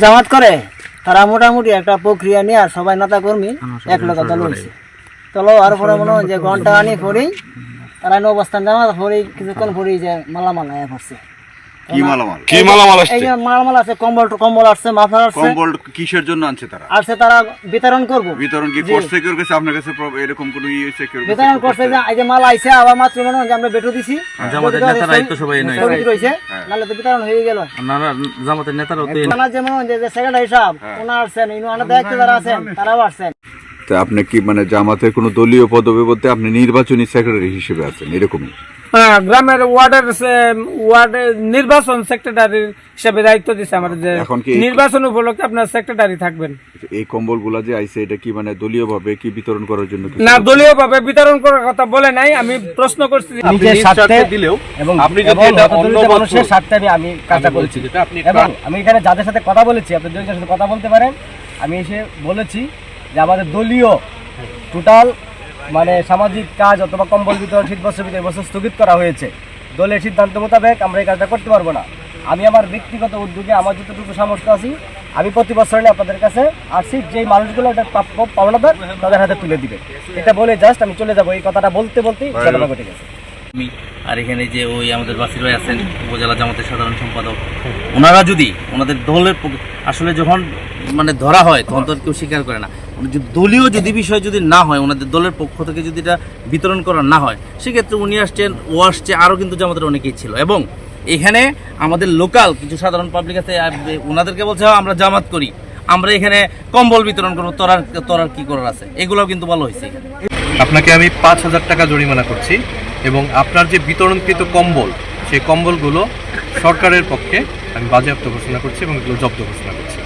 জামাত করে তারা মোটামুটি একটা প্রক্রিয়া নিয়ে আর সবাই নেতা কর্মী এক লগে দল হয়েছে। চলো আর পরে মনে হয় যে ঘন্টা আনি পরেই তারা অবস্থান জামাত পরেই কিছুক্ষণ পরেই যে মালামাল আয়া পড়ছে। কি মালামাল? কি মালামাল আসছে? এই যে মালামাল আছে, কম্বল আসছে, মাফলার আসছে। কম্বল কিসের জন্য আনছে তারা? আসছে তারা বিতরণ করব। বিতরণ কি করছে কেউ কাছে? আপনার কাছে এরকম কোনো ই হইছে কেউ? বিতরণ করছে যে এই যে মাল আইছে আবার মাত্র মনে হয় যে আমরা বেটো দিছি। জামাতের নেতারাই তো সবাই নাই রইছে, নালে তো বিতরণ হয়ে গেল। আপনারা জামাতের নেতারাও তো না যেমন যে সেক্রেটারি সাহেব ওনা আসছেন, ইনারা দায়িত্ব যারা আছেন তারাও আসছেন। তা আপনি কি মানে জামাতের কোনো দলীয় পদবি বলতে আপনি নির্বাচনী সেক্রেটারি হিসেবে আছেন এরকমই? গ্রামের ওয়ার্ডের নির্বাচন সেক্রেটারি হিসেবে দায়িত্ব দিচ্ছে আমাদের, যে নির্বাচন উপলক্ষে আপনার সেক্রেটারি থাকবেন। এই কম্বলগুলা যে আইছে এটা কি মানে দলীয় ভাবে কি বিতরণ করার জন্য? না, দলীয় ভাবে বিতরণ করার কথা বলে নাই, আমি প্রশ্ন করছি নিজের স্বার্থে দিলেও এবং আপনি যদি এটা অন্য মানুষের স্বার্থে আমি কাজটা করেছি, এবং আমি এখানে যাদের সাথে কথা বলেছি, আপনি দুজনের সাথে কথা বলতে পারেন, আমি এসে বলেছি যে আমাদের দলীয় টোটাল মানে সামাজিক কাজ অথবা কম্বল বিতরণ শীত বছর ভিতরে বছর স্থগিত করা হয়েছে। দলের সিদ্ধান্ত মোতাবেক আমরা এই কাজটা করতে পারবো না। আমি আমার ব্যক্তিগত উদ্যোগে আমার যতটুকু সামর্থ্য আছি আমি প্রতি বছর আপনাদের কাছে আসছি, যেই মানুষগুলো এটা প্রাপ্য পাওনাদার তাদের হাতে তুলে দিবে, এটা বলে জাস্ট আমি চলে যাবো। এই কথাটা বলতে বলতেই ঘটনা ঘটে গেছে। আর এখানে যে ওই আমাদের বাসির ভাই আছেন উপজেলা জামাতের সাধারণ সম্পাদক, ওনারা যদি ওনাদের দলের আসলে যখন মানে ধরা হয় তখন তো কেউ স্বীকার করে না, দলীয় যদি বিষয় যদি না হয়, ওনাদের দলের পক্ষ থেকে যদি এটা বিতরণ করা না হয়, সেক্ষেত্রে উনি আসছেন, ও আসছে, আরও কিন্তু জামাতের অনেকেই ছিল। এবং এখানে আমাদের লোকাল কিছু সাধারণ পাবলিক আছে, ওনাদেরকে বলছে আমরা জামাত করি, আমরা এখানে কম্বল বিতরণ করবো, তোরার কি করার আছে, এগুলোও কিন্তু ভালো হয়েছে। আপনাকে আমি 5,000 টাকা জরিমানা করছি, এবং আপনার যে বিতরণকৃত কম্বল, সেই কম্বলগুলো সরকারের পক্ষে আমি বাজেয়াপ্ত ঘোষণা করছি এবং এগুলো জব্দ ঘোষণা করছি।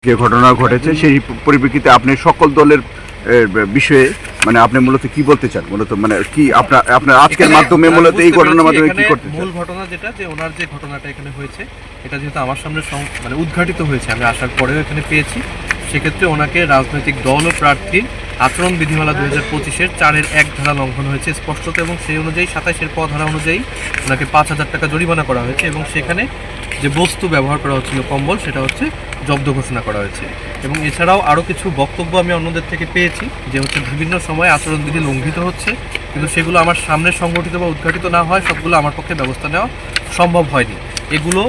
যে ঘটনা ঘটেছে সেই পরিপ্রেক্ষিতে আপনি সকল দলের বিষয়ে মানে আপনি মূলত কি বলতে চান? মূলত মানে কি আপনার আজকের মাধ্যমে মূলত এই ঘটনার মাধ্যমে কি করতে চান? মূল ঘটনা যেটা, যে ওনার যে ঘটনাটা এখানে হয়েছে, এটা যেহেতু আমার সামনে মানে উদ্ঘাটিত হয়েছে, আমি আসার পরেও এখানে পেয়েছি, সেক্ষেত্রে ওনাকে রাজনৈতিক দল ও প্রার্থীর আচরণ বিধিমালা 2025-এর 4-1 ধারা লঙ্ঘন হয়েছে স্পষ্টত, এবং সেই অনুযায়ী 27-এর ক ধারা অনুযায়ী ওনাকে 5,000 টাকা জরিমানা করা হয়েছে, এবং সেখানে যে বস্তু ব্যবহার করা হচ্ছিল কম্বল, সেটা হচ্ছে জব্দ ঘোষণা করা হয়েছে। এবং এছাড়াও আরও কিছু বক্তব্য আমি অন্যদের থেকে পেয়েছি যে হচ্ছে বিভিন্ন সময় আচরণবিধি লঙ্ঘিত হচ্ছে, কিন্তু সেগুলো আমার সামনে সংগঠিত বা উদ্ঘাটিত না হয় সবগুলো আমার পক্ষে ব্যবস্থা নেওয়া সম্ভব হয়নি। এগুলো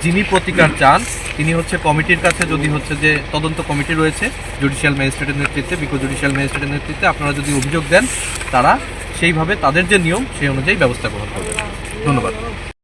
যিনি প্রতিকার চান তিনি হচ্ছে কমিটির কাছে, যদি হচ্ছে যে তদন্ত কমিটি রয়েছে জুডিশিয়াল ম্যাজিস্ট্রেটের নেতৃত্বে, বিজ্ঞ জুডিশিয়াল ম্যাজিস্ট্রেটের নেতৃত্বে, আপনারা যদি অভিযোগ দেন তারা সেইভাবে তাদের যে নিয়ম সেই অনুযায়ী ব্যবস্থা গ্রহণ করবেন। ধন্যবাদ।